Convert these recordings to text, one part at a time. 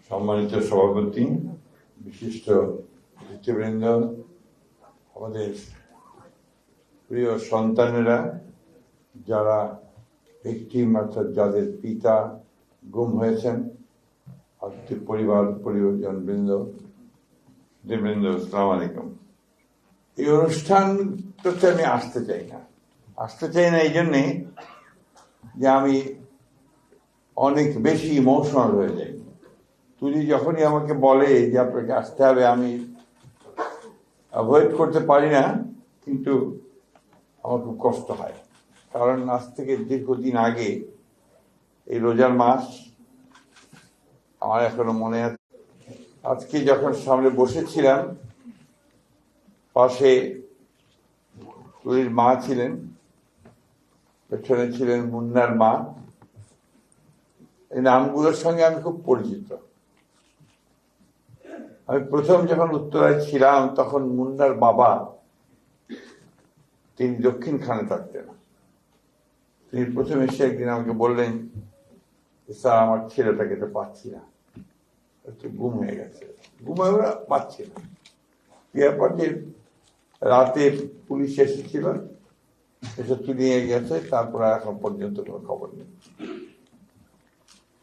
সম্মানিত সভাপতি, বিশিষ্ট অতিথিবৃন্দ, আমাদের প্রিয় সন্তানেরা, যারা ভিকটিম অর্থাৎ যাদের পিতা গুম হয়েছেন, আত্মীয় পরিবারজনবৃন্দ, আসসালামু আলাইকুম। এই অনুষ্ঠানটাতে আমি আসতে চাই না এই জন্যে যে আমি অনেক বেশি ইমোশনাল হয়ে যাই। তুলি যখনই আমাকে বলে যে আপনাকে আসতে হবে, আমি অ্যাভয়েড করতে পারি না, কিন্তু আমার খুব কষ্ট হয়। কারণ আজ থেকে দীর্ঘদিন আগে, এই রোজার মাস, আমার এখনো মনে আছে। আজকে যখন সামনে বসেছিলাম, পাশে তুলির মা ছিলেন, পেছনে ছিলেন মুন্নার মা। এই নামগুলোর সঙ্গে আমি খুব পরিচিত। আমি প্রথম যখন উত্তরায় ছিলাম, তখন মুন্নার বাবা, তিনি দক্ষিণখানে থাকতেন। তিনি প্রথম এসে একদিন আমাকে বললেন, স্যার, আমার ছেলেটাকে তো পাচ্ছি না, একটু গুম হয়ে গেছে, আমরা পাচ্ছি না। যে রাতে পুলিশ এসেছিল, এসে তুলিয়ে গেছে, তারপর এখন পর্যন্ত কোনো খবর নেই।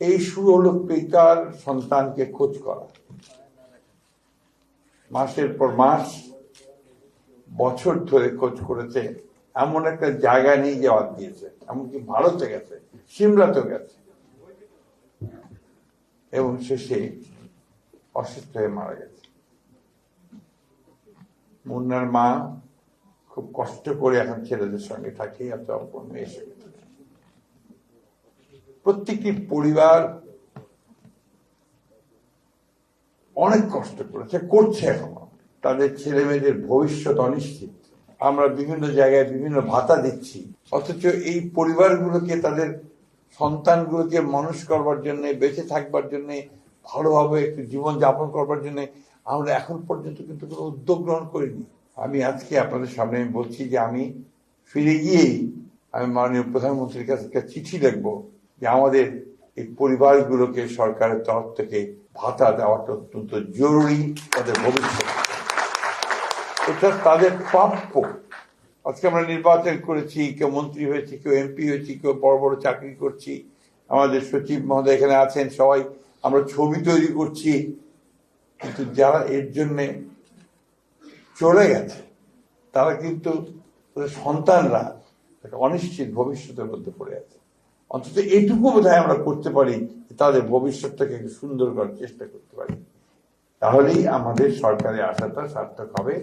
এই শুরু হলো পিতার সন্তানকে খোঁজ করা। মাসের পর মাস, বছর ধরে খোঁজ করেছে, এমন একটা জায়গা নিয়ে যাওয়া দিয়েছে, এমনকি ভারতে গেছে, সিমলাতেও গেছে, এবং শেষে অসুস্থ হয়ে মারা গেছে। মুন্নার মা খুব কষ্ট করে এখন ছেলেদের সঙ্গে থাকে, এত অপর মেয়ে সঙ্গে থাকে। প্রত্যেকটি পরিবার অনেক কষ্ট করছে এখনো। তাদের ছেলে মেয়েদের ভবিষ্যৎ অনিশ্চিত। আমরা বিভিন্ন জায়গায় বিভিন্ন ভাতা দিচ্ছি, অথচ এই পরিবারগুলোকে, তাদের সন্তানগুলোকে মানুষ করবার জন্য, বেঁচে থাকবার জন্য, ভালোভাবে একটু জীবন যাপন করবার জন্য আমরা এখন পর্যন্ত কিন্তু কোনো উদ্যোগ গ্রহণ করিনি। আমি আজকে আপনাদের সামনে বলছি যে আমি ফিরে গিয়েই আমি মাননীয় প্রধানমন্ত্রীর কাছে একটা চিঠি লিখবো যে আমাদের এই পরিবারগুলোকে সরকারের তরফ থেকে ভাতা দেওয়াটা অত্যন্ত জরুরি। তাদের ভবিষ্যৎ, এটা তাদের প্রাপ্য। আজকে আমরা নির্বাচন করেছি, কেউ মন্ত্রী হয়েছি, কেউ এমপি হয়েছি, কেউ বড় বড় চাকরি করছি, আমাদের সচিব মহোদয় এখানে আছেন, সবাই আমরা ছবি তৈরি করছি, কিন্তু যারা এর জন্য চলে গেছে, তারা কিন্তু সন্তানরা একটা অনিশ্চিত ভবিষ্যতের মধ্যে পড়ে আছে। অন্তত এইটুকু বোধহয় আমরা করতে পারি, তাদের ভবিষ্যৎটাকে একটু সুন্দর করার চেষ্টা করতে পারি, তাহলেই আমাদের সরকারে আসাটা সার্থক হবে।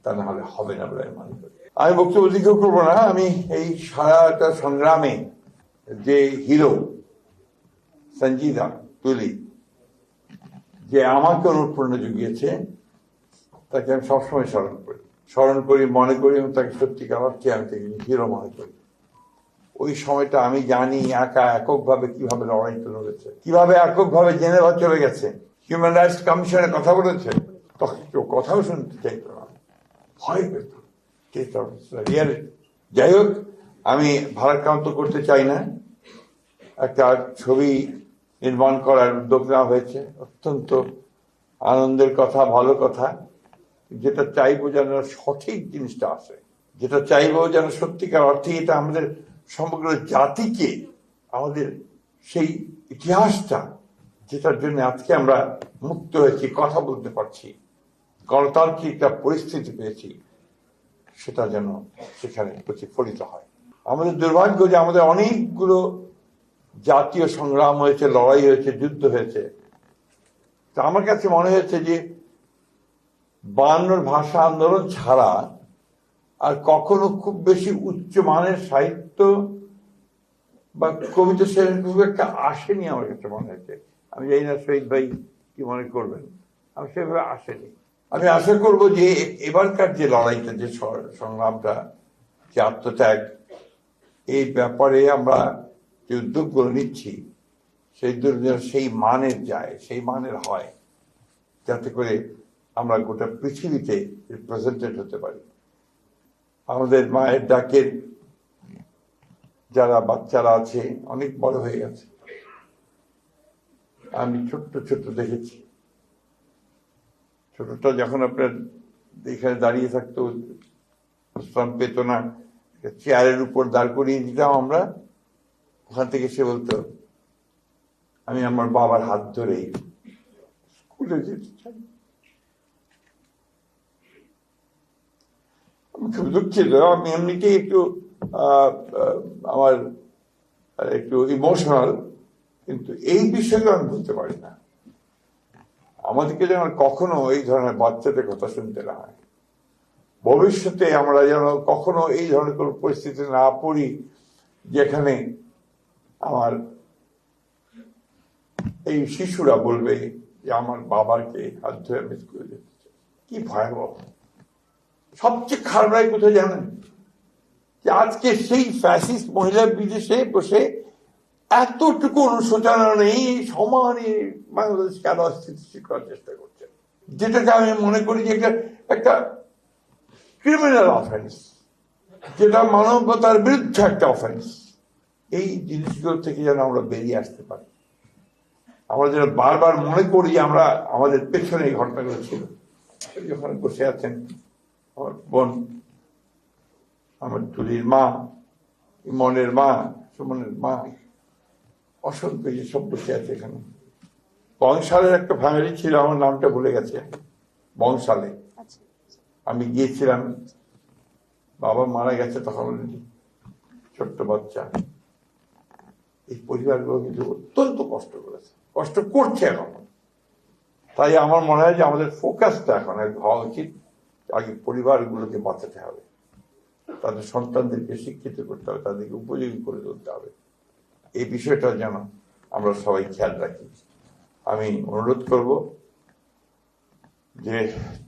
তা না হলে হবে না বলে আমি মনে করি। আমি বক্তব্য দীর্ঘ করবো না। আমি এই সারাটা সংগ্রামে যে হিরো সঞ্জিদা তুলি, যে আমাকে অনুপ্রেরণা জুগিয়েছে, তাকে আমি সবসময় স্মরণ করি, মনে করি, এবং তাকে সত্যিকার অর্থে আমি তাকে হিরো মনে করি। ওই সময়টা আমি জানি এককভাবে কিভাবে লড়াই লড়েছে, কিভাবে এককভাবে জেনেভা চলে গেছে, হিউম্যান রাইটস কমিশনে কথা বলেছে, তখন কেউ কথাও শুনতে চাইত না, ভয় পেত। যাই হোক, আমি ভারাক্রান্ত করতে চাই না। একটা ছবি নির্মাণ করার উদ্যোগ নেওয়া হয়েছে, অত্যন্ত আনন্দের কথা, ভালো কথা। যেটা চাইবো যেন সঠিক জিনিসটা আসে, যেটা চাইবো যেন সত্যিকার অর্থে এটা আমাদের সমগ্র জাতিকে, আমাদের সেই ইতিহাসটা, যেটার জন্য আজকে আমরা মুক্ত হয়েছি, কথা বলতে পারছি, গণতান্ত্রিক একটা পরিস্থিতি পেয়েছি, সেটা যেন সেখানে প্রতিফলিত হয়। আমাদের দুর্ভাগ্য যে আমাদের অনেকগুলো জাতীয় সংগ্রাম হয়েছে, লড়াই হয়েছে, যুদ্ধ হয়েছে। তা আমার কাছে মনে হয়েছে যে 52 ভাষা আন্দোলন ছাড়া আর কখনো খুব বেশি উচ্চমানের সাহিত্য বা কবিতা খুব একটা আসেনি আমার কাছে মনে হয়েছে। আমি জানি না শহীদ ভাই কি মনে করবেন, আমি সেভাবে আসেনি। আমি আশা করব যে এবারকার যে লড়াইটা, যে সংগ্রামটা, যে আত্মত্যাগ, এই ব্যাপারে আমরা যে উদ্যোগগুলো নিচ্ছি, সেই উদ্যোগ সেই মানের যায়, সেই মানের হয়, যাতে করে আমরা গোটা পৃথিবীতে রিপ্রেজেন্টেড হতে পারি। আমাদের মায়ের ডাকের যারা বাচ্চারা আছে, অনেক বড় হয়ে গেছে, আমি ছোট্ট ছোট্ট দেখেছি। ছোটটা যখন আপনার এখানে দাঁড়িয়ে থাকতো, বিশ্রাম পেত না, চেয়ারের উপর দাঁড় করিয়ে দিতাম আমরা, ওখান থেকে সে বলতো আমি আমার বাবার হাত ধরেই স্কুলে যেতে চাই। আমি খুব দুঃখিত, আমি এমনিতেই একটু আমার একটু ইমোশনাল, কিন্তু এই বিষয়ে আমি বলতে পারি না। আমাদেরকে যেন কখনো এই ধরনের বাচ্চাদের কথা শুনতে না হয়, ভবিষ্যতে আমরা যেন কখনো এই ধরনের কোনো পরিস্থিতি না পড়ি যেখানে আমার এই শিশুরা বলবে যে আমার বাবাকে হাত ধরে আমি স্কুলে যেতে চাই। কি ভয়াবহ! সবচেয়ে খারাপ লাগে কোথায় জানেন? যে আজকে সেই ফ্যাসিস্ট মহিলা বিদেশে বসে এতটুকু অনুশোচনা নেই, সমানে বাংলাদেশকে আরো অস্থিতিশীল করার চেষ্টা করছে, যেটাকে আমি মনে করি যে একটা ক্রিমিনাল অফেন্স, যেটা মানবতার বিরুদ্ধে একটা অফেন্স। এই জিনিসগুলো থেকে যেন আমরা বেরিয়ে আসতে পারি। আমরা যেন বারবার মনে করি যে আমরা আমাদের পেছনে এই ঘটনাগুলো ছিল। যখন বসে আছেন আমার বোন, আমার তুলির মা, ইমনের মা, সুমনের মা, অসংখ্য যেসব বসে আছে এখানে। বংশালের একটা ফ্যামিলি ছিল, আমার নামটা ভুলে গেছে, বংশালে আমি গিয়েছিলাম, বাবা মারা গেছে তখন, ছোট্ট বাচ্চা। এই পরিবারগুলো কিন্তু অত্যন্ত কষ্ট করেছে, কষ্ট করছে এখন। তাই আমার মনে হয় যে আমাদের ফোকাসটা এখন হওয়া উচিত, আগে পরিবারগুলোকে বাঁচাতে হবে, তাদের সন্তানদেরকে শিক্ষিত করতে হবে, তাদেরকে উপযোগী করে তুলতে হবে। এই বিষয়টা যেন আমরা সবাই খেয়াল রাখি। আমি অনুরোধ করব যে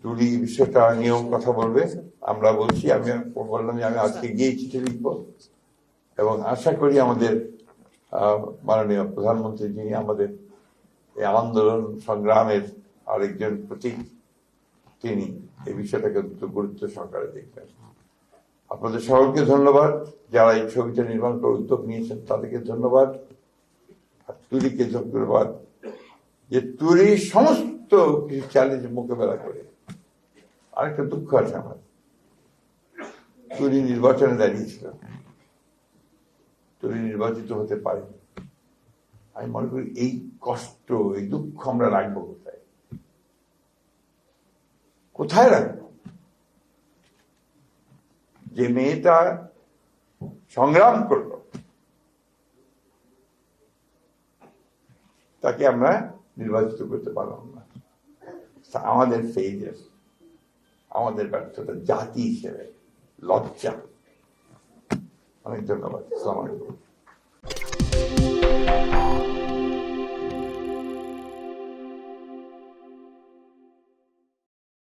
তুলি বিষয়টা নিয়েও কথা বলবে। আমরা বলছি, আমি বললাম যে আমি আজকে গিয়ে চিঠি লিখব, এবং আশা করি আমাদের মাননীয় প্রধানমন্ত্রী, যিনি আমাদের এই আন্দোলন সংগ্রামের আরেকজন প্রতীক, তিনি এই বিষয়টাকে গুরুত্ব সহকারে দেখবেন। আপনাদের সকলকে ধন্যবাদ, যারা এই ছবিটা নির্মাণ করার উদ্যোগ নিয়েছেন তাদেরকে ধন্যবাদ, আর তুলিকে ধন্যবাদ যে তুলি সমস্ত কিছু চ্যালেঞ্জ মোকাবেলা করে। আরেকটা দুঃখ আছে আমার, তুলি নির্বাচনে দাঁড়িয়েছিল, তুলি নির্বাচিত হতে পারেনি। আমি মনে করি এই কষ্ট, এই দুঃখ আমরা রাখবো কোথায়? কোথায় রাখবো? যে মেয়েটা সংগ্রাম করলো, তাকে আমরা নির্বাচিত করতে পারলাম না। আমাদের ফেইলিয়ার, আমাদের ব্যর্থতা জাতি হিসেবে লজ্জা। অনেক ধন্যবাদ। আসসালামু আলাইকুম।